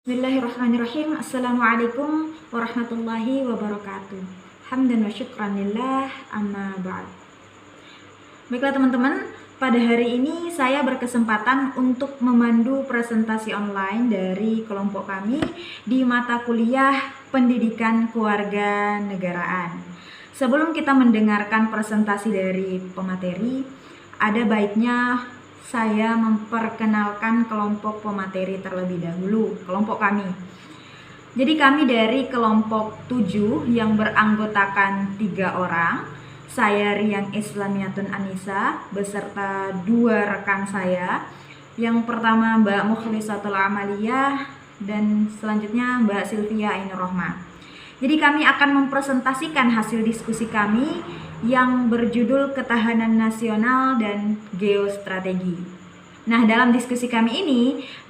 Bismillahirrahmanirrahim. Assalamualaikum warahmatullahi wabarakatuh. Hamdan wa syukran lillah, amma ba'd. Baiklah teman-teman, pada hari ini saya berkesempatan untuk memandu presentasi online dari kelompok kami di mata kuliah Pendidikan Keluarga Negaraan. Sebelum kita mendengarkan presentasi dari pemateri, ada baiknya saya memperkenalkan kelompok pemateri terlebih dahulu, kelompok kami. Jadi kami dari kelompok 7 yang beranggotakan 3 orang. Saya Rian Islamiatun Anissa beserta 2 rekan saya. Yang pertama Mbak Mukhlisatul Amaliyah dan selanjutnya Mbak Sylvia Ainur Rohmah. Jadi kami akan mempresentasikan hasil diskusi kami yang berjudul Ketahanan Nasional dan Geostrategi. Nah, dalam diskusi kami ini,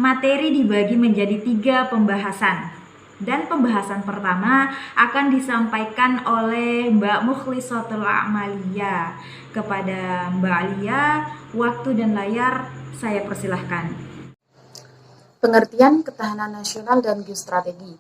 materi dibagi menjadi 3 pembahasan. Dan pembahasan pertama akan disampaikan oleh Mbak Mukhlisatul Amaliyah. Kepada Mbak Alia, waktu dan layar saya persilahkan. Pengertian ketahanan nasional dan geostrategi.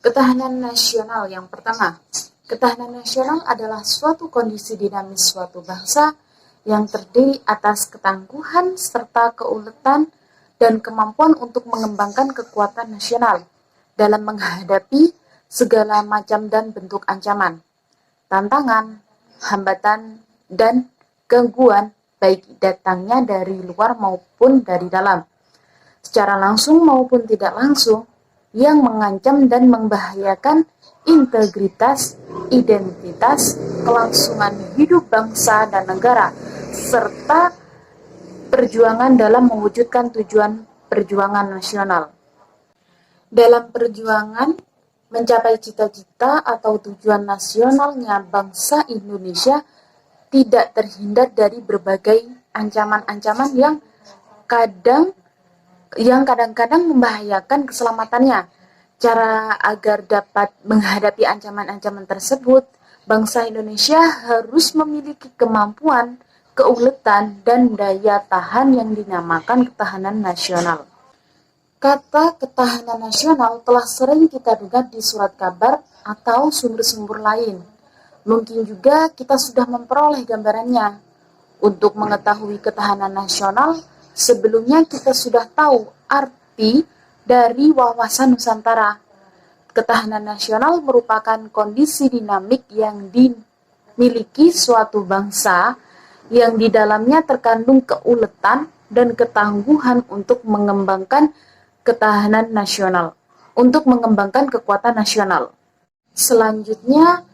Ketahanan nasional yang pertama. Ketahanan nasional adalah suatu kondisi dinamis suatu bangsa yang terdiri atas ketangguhan serta keuletan dan kemampuan untuk mengembangkan kekuatan nasional dalam menghadapi segala macam dan bentuk ancaman, tantangan, hambatan, dan gangguan baik datangnya dari luar maupun dari dalam, secara langsung maupun tidak langsung, yang mengancam dan membahayakan integritas, identitas, kelangsungan hidup bangsa dan negara, serta perjuangan dalam mewujudkan tujuan perjuangan nasional. Dalam perjuangan mencapai cita-cita atau tujuan nasionalnya bangsa Indonesia tidak terhindar dari berbagai ancaman-ancaman yang kadang-kadang membahayakan keselamatannya. Cara agar dapat menghadapi ancaman-ancaman tersebut, bangsa Indonesia harus memiliki kemampuan, keuletan, dan daya tahan yang dinamakan ketahanan nasional. Kata ketahanan nasional telah sering kita dengar di surat kabar atau sumber-sumber lain. Mungkin juga kita sudah memperoleh gambarannya. Untuk mengetahui ketahanan nasional, sebelumnya kita sudah tahu arti dari wawasan Nusantara. Ketahanan nasional merupakan kondisi dinamik yang dimiliki suatu bangsa yang di dalamnya terkandung keuletan dan ketangguhan untuk mengembangkan ketahanan nasional, untuk mengembangkan kekuatan nasional. Selanjutnya,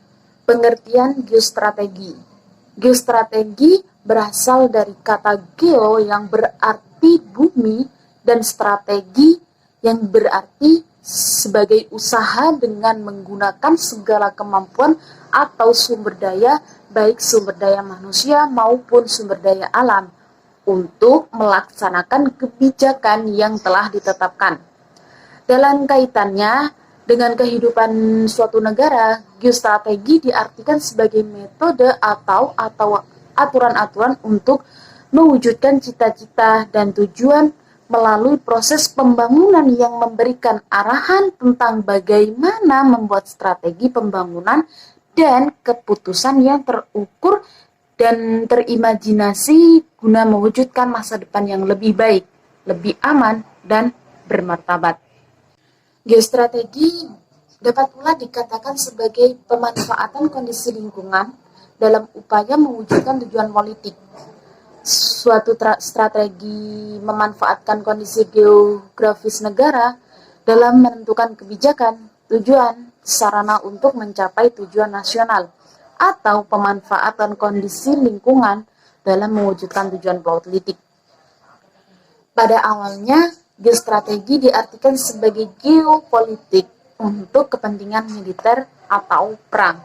pengertian geostrategi. Geostrategi berasal dari kata geo yang berarti bumi dan strategi yang berarti sebagai usaha dengan menggunakan segala kemampuan atau sumber daya, baik sumber daya manusia maupun sumber daya alam, untuk melaksanakan kebijakan yang telah ditetapkan. Dalam kaitannya dengan kehidupan suatu negara, geostrategi diartikan sebagai metode atau aturan-aturan untuk mewujudkan cita-cita dan tujuan melalui proses pembangunan yang memberikan arahan tentang bagaimana membuat strategi pembangunan dan keputusan yang terukur dan terimajinasi guna mewujudkan masa depan yang lebih baik, lebih aman, dan bermartabat. Geostrategi dapat pula dikatakan sebagai pemanfaatan kondisi lingkungan dalam upaya mewujudkan tujuan politik. Suatu strategi memanfaatkan kondisi geografis negara dalam menentukan kebijakan, tujuan, sarana untuk mencapai tujuan nasional, atau pemanfaatan kondisi lingkungan dalam mewujudkan tujuan politik. Pada awalnya, geostrategi diartikan sebagai geopolitik untuk kepentingan militer atau perang.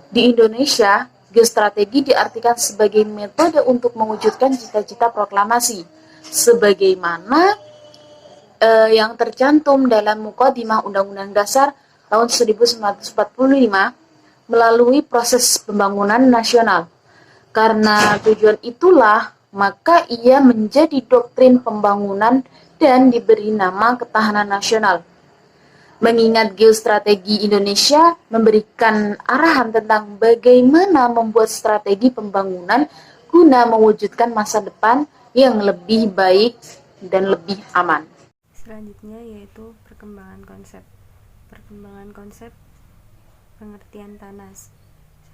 Di Indonesia, geostrategi diartikan sebagai metode untuk mewujudkan cita-cita proklamasi, sebagaimana yang tercantum dalam Muqaddimah Undang-Undang Dasar tahun 1945 melalui proses pembangunan nasional. Karena tujuan itulah, maka ia menjadi doktrin pembangunan dan diberi nama ketahanan nasional. Mengingat geostrategi Indonesia memberikan arahan tentang bagaimana membuat strategi pembangunan guna mewujudkan masa depan yang lebih baik dan lebih aman. Selanjutnya yaitu perkembangan konsep. Perkembangan konsep pengertian TANAS.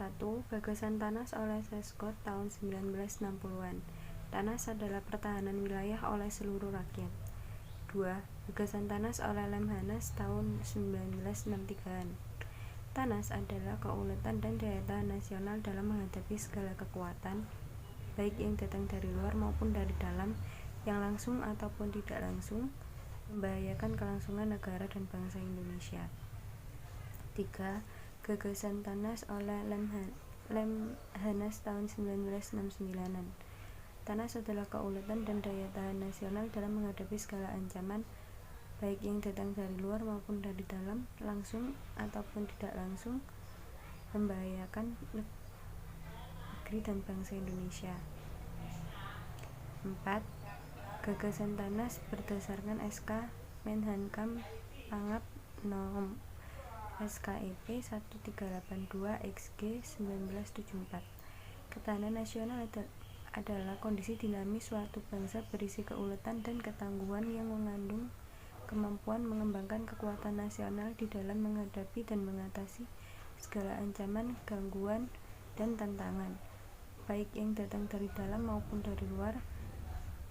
1. Gagasan TANAS oleh Sescott tahun 1960-an. TANAS adalah pertahanan wilayah oleh seluruh rakyat. 2. Gagasan TANAS oleh Lemhanas tahun 1963-an. TANAS adalah keuletan dan daya tahan nasional dalam menghadapi segala kekuatan, baik yang datang dari luar maupun dari dalam, yang langsung ataupun tidak langsung, membahayakan kelangsungan negara dan bangsa Indonesia. 3. Gagasan TANAS oleh Lemhanas tahun 1969-an. TANAS adalah keuletan dan daya tahan nasional dalam menghadapi segala ancaman, baik yang datang dari luar maupun dari dalam, langsung ataupun tidak langsung, membahayakan negeri dan bangsa Indonesia. 4. Gagasan TANAS berdasarkan SK Menhankam Pangap Nom SKEP 1382/XG 1974. Ketahanan nasional adalah kondisi dinamis suatu bangsa berisi keuletan dan ketangguhan yang mengandung kemampuan mengembangkan kekuatan nasional di dalam menghadapi dan mengatasi segala ancaman, gangguan, dan tantangan, baik yang datang dari dalam maupun dari luar,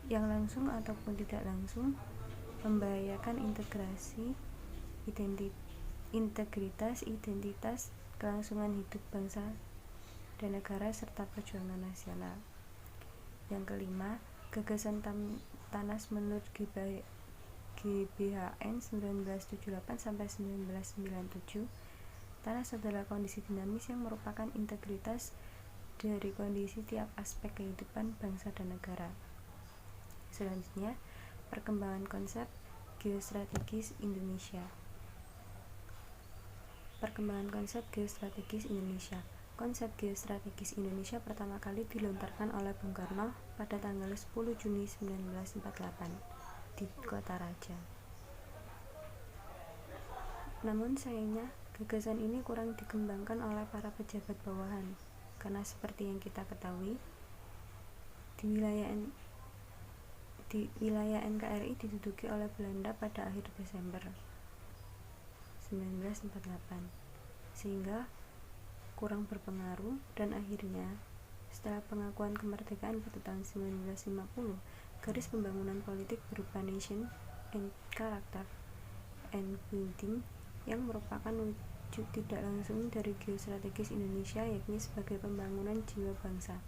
yang langsung ataupun tidak langsung, membahayakan integritas, identitas, kelangsungan hidup bangsa dan negara, serta perjuangan nasional. Yang kelima, gagasan TANAS menurut GBHN 1978-1997. TANAS adalah kondisi dinamis yang merupakan integritas dari kondisi tiap aspek kehidupan bangsa dan negara. Selanjutnya, perkembangan konsep geostrategis Indonesia. Perkembangan konsep geostrategis Indonesia. Konsep geostrategis Indonesia pertama kali dilontarkan oleh Bung Karno pada tanggal 10 Juni 1948 di Kota Raja. Namun sayangnya, gagasan ini kurang dikembangkan oleh para pejabat bawahan, karena seperti yang kita ketahui, di wilayah NKRI diduduki oleh Belanda pada akhir Desember 1948, sehingga kurang berpengaruh, dan akhirnya setelah pengakuan kemerdekaan pada tahun 1950, garis pembangunan politik berupa Nation and Character and Building yang merupakan wujud tidak langsung dari geostrategis Indonesia, yakni sebagai pembangunan jiwa bangsa.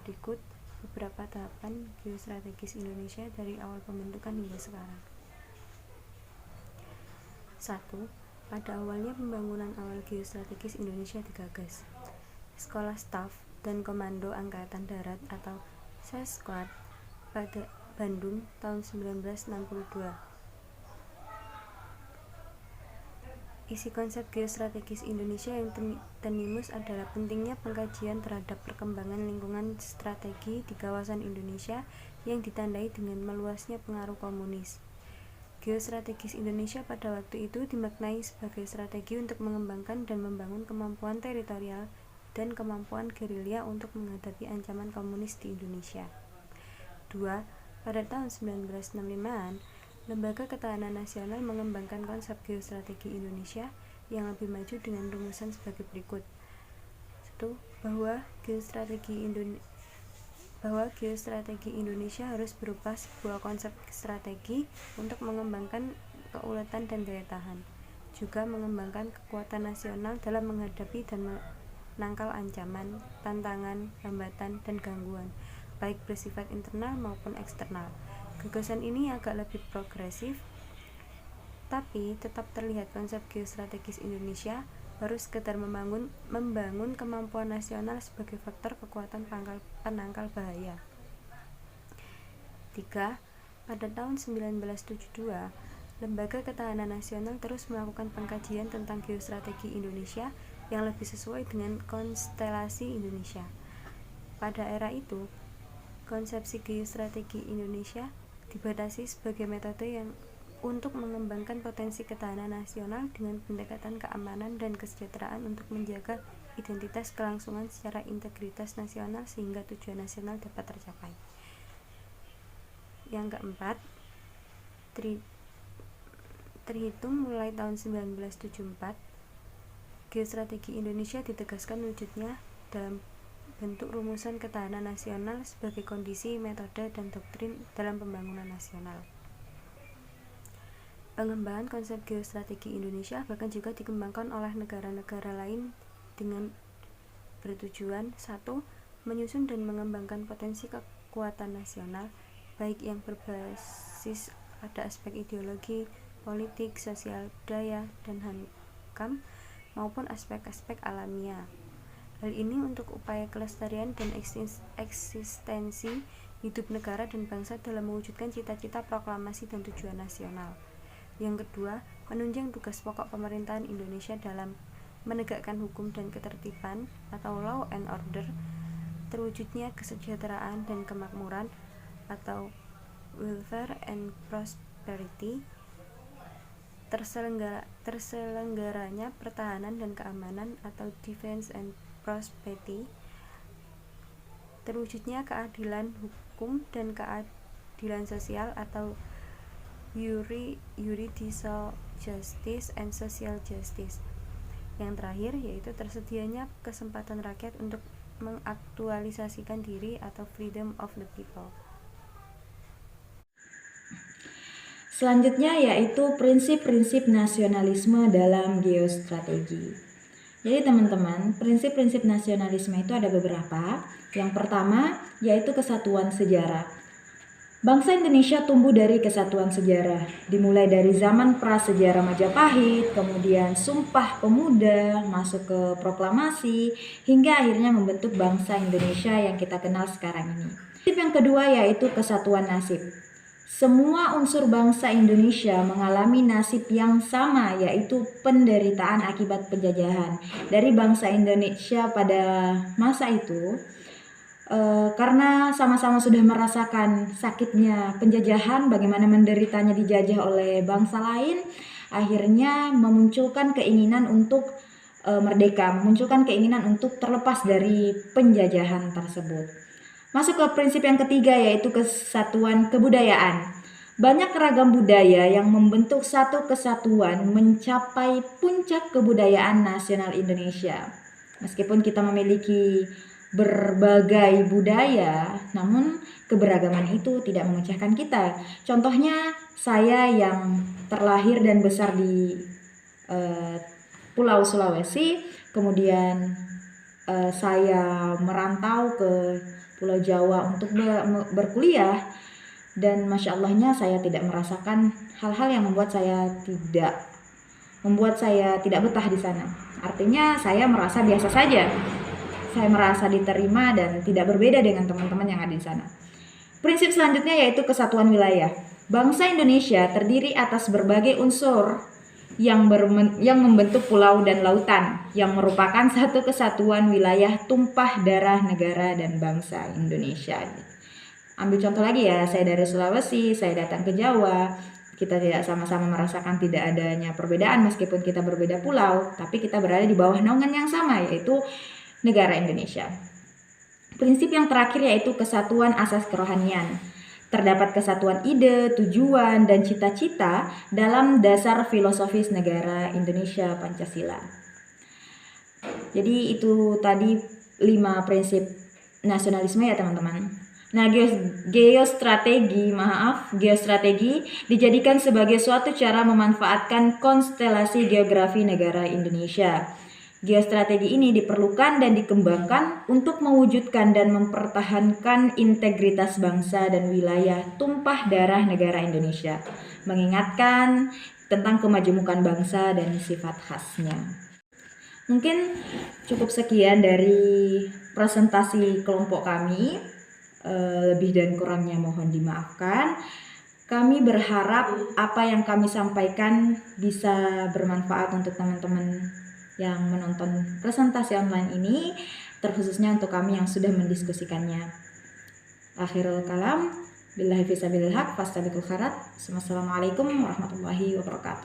Berikut beberapa tahapan geostrategis Indonesia dari awal pembentukan hingga sekarang. 1. Pada awalnya pembangunan awal geostrategis Indonesia digagas. Sekolah Staf dan Komando Angkatan Darat atau Sesquad pada Bandung tahun 1962. Isi konsep geostrategis Indonesia yang tenimus adalah pentingnya pengkajian terhadap perkembangan lingkungan strategi di kawasan Indonesia yang ditandai dengan meluasnya pengaruh komunis. Geostrategis Indonesia pada waktu itu dimaknai sebagai strategi untuk mengembangkan dan membangun kemampuan teritorial dan kemampuan gerilya untuk menghadapi ancaman komunis di Indonesia. 2. Pada tahun 1965-an, Lembaga Ketahanan Nasional mengembangkan konsep geostrategi Indonesia yang lebih maju dengan rumusan sebagai berikut. 1. Bahwa geostrategi Indonesia harus berupa sebuah konsep strategi untuk mengembangkan keuletan dan daya tahan, juga mengembangkan kekuatan nasional dalam menghadapi dan menangkal ancaman, tantangan, hambatan, dan gangguan, baik bersifat internal maupun eksternal. Gagasan ini agak lebih progresif, tapi tetap terlihat konsep geostrategis Indonesia baru sekedar membangun kemampuan nasional sebagai faktor kekuatan penangkal bahaya. 3. Pada tahun 1972, Lembaga Ketahanan Nasional terus melakukan pengkajian tentang geostrategi Indonesia yang lebih sesuai dengan konstelasi Indonesia. Pada era itu, konsepsi geostrategi Indonesia dibatasi sebagai metode yang untuk mengembangkan potensi ketahanan nasional dengan pendekatan keamanan dan kesejahteraan untuk menjaga identitas kelangsungan secara integritas nasional sehingga tujuan nasional dapat tercapai. Yang keempat, terhitung mulai tahun 1974, geostrategi Indonesia ditegaskan wujudnya dalam bentuk rumusan ketahanan nasional sebagai kondisi, metode, dan doktrin dalam pembangunan nasional. Pengembangan konsep geostrategi Indonesia bahkan juga dikembangkan oleh negara-negara lain dengan bertujuan: 1. Menyusun dan mengembangkan potensi kekuatan nasional, baik yang berbasis pada aspek ideologi, politik, sosial, budaya, dan HAM, maupun aspek-aspek alamiah. Hal ini untuk upaya kelestarian dan eksistensi hidup negara dan bangsa dalam mewujudkan cita-cita, proklamasi, dan tujuan nasional. Yang kedua, menunjang tugas pokok pemerintahan Indonesia dalam menegakkan hukum dan ketertiban atau law and order, terwujudnya kesejahteraan dan kemakmuran atau welfare and prosperity, terselenggaranya pertahanan dan keamanan atau defense and prosperity, terwujudnya keadilan hukum dan keadilan sosial atau judicial justice and social justice. Yang terakhir yaitu tersedianya kesempatan rakyat untuk mengaktualisasikan diri atau freedom of the people. Selanjutnya yaitu prinsip-prinsip nasionalisme dalam geostrategi. Jadi teman-teman, prinsip-prinsip nasionalisme itu ada beberapa. Yang pertama yaitu kesatuan sejarah. Bangsa Indonesia tumbuh dari kesatuan sejarah, dimulai dari zaman prasejarah Majapahit, kemudian Sumpah Pemuda, masuk ke proklamasi, hingga akhirnya membentuk bangsa Indonesia yang kita kenal sekarang ini. Prinsip yang kedua yaitu kesatuan nasib. Semua unsur bangsa Indonesia mengalami nasib yang sama, yaitu penderitaan akibat penjajahan dari bangsa Indonesia pada masa itu. Karena sama-sama sudah merasakan sakitnya penjajahan, bagaimana menderitanya dijajah oleh bangsa lain, akhirnya memunculkan keinginan untuk merdeka, memunculkan keinginan untuk terlepas dari penjajahan tersebut. Masuk ke prinsip yang ketiga yaitu kesatuan kebudayaan. Banyak ragam budaya yang membentuk satu kesatuan mencapai puncak kebudayaan nasional Indonesia. Meskipun kita memiliki berbagai budaya, namun keberagaman itu tidak memecahkan kita. Contohnya saya yang terlahir dan besar di Pulau Sulawesi, kemudian saya merantau ke Pulau Jawa untuk berkuliah, dan masya Allahnya saya tidak merasakan hal-hal yang membuat saya tidak betah di sana. Artinya saya merasa biasa saja. Saya merasa diterima dan tidak berbeda dengan teman-teman yang ada di sana. Prinsip selanjutnya yaitu kesatuan wilayah. Bangsa Indonesia terdiri atas berbagai unsur yang membentuk pulau dan lautan, yang merupakan satu kesatuan wilayah tumpah darah negara dan bangsa Indonesia. Ambil contoh lagi ya, saya dari Sulawesi, saya datang ke Jawa. Kita tidak sama-sama merasakan tidak adanya perbedaan meskipun kita berbeda pulau, tapi kita berada di bawah naungan yang sama, yaitu negara Indonesia. Prinsip yang terakhir yaitu kesatuan asas kerohanian. Terdapat kesatuan ide, tujuan, dan cita-cita dalam dasar filosofis negara Indonesia Pancasila. Jadi itu tadi 5 prinsip nasionalisme ya teman-teman. Nah, geostrategi dijadikan sebagai suatu cara memanfaatkan konstelasi geografi negara Indonesia. Geostrategi ini diperlukan dan dikembangkan untuk mewujudkan dan mempertahankan integritas bangsa dan wilayah tumpah darah negara Indonesia, mengingatkan tentang kemajemukan bangsa dan sifat khasnya. Mungkin cukup sekian dari presentasi kelompok kami. Lebih dan kurangnya mohon dimaafkan. Kami berharap apa yang kami sampaikan bisa bermanfaat untuk teman-teman yang menonton presentasi online ini, terkhususnya untuk kami yang sudah mendiskusikannya. Akhirul kalam, Billahi fisabilil haq fastabiqul khairat. Wassalamualaikum warahmatullahi wabarakatuh.